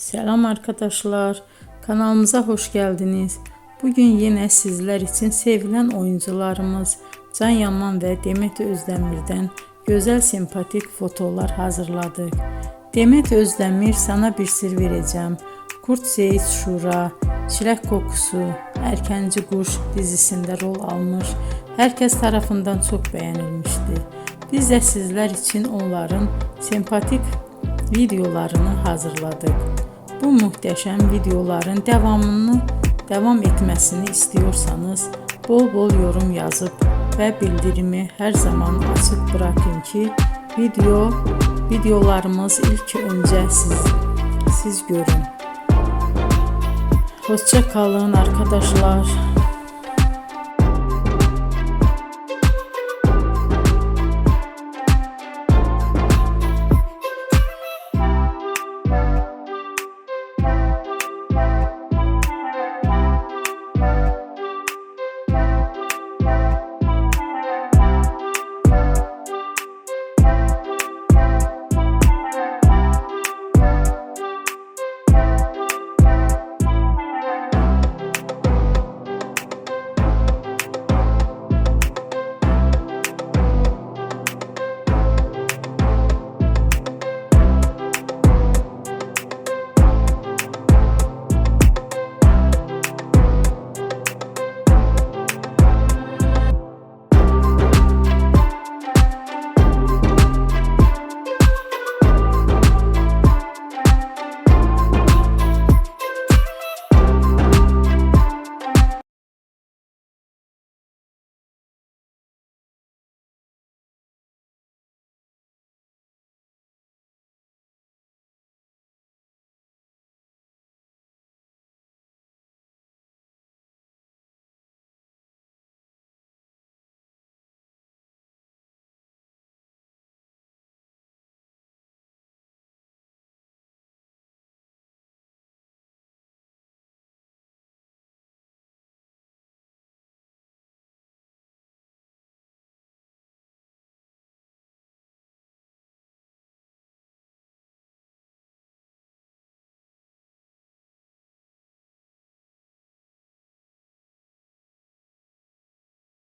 Selam arkadaşlar, kanalımıza hoş geldiniz. Bugün yine sizler için sevilen oyuncularımız Can Yaman ve Demet Özdemir'den güzel sempatik fotolar hazırladık. Demet Özdemir Sana Bir Sır Vereceğim, Kurt Seyit Şura, Çilek Kokusu, Erkenci Kuş dizisinde rol almış. Herkes tarafından çok beğenilmişti. Biz de sizler için onların sempatik videolarını hazırladık. Bu muhteşem videoların devam etmesini istiyorsanız bol bol yorum yazıp ve bildirimi her zaman açık bırakın ki videolarımız ilk önce siz görün. Hoşça kalın arkadaşlar.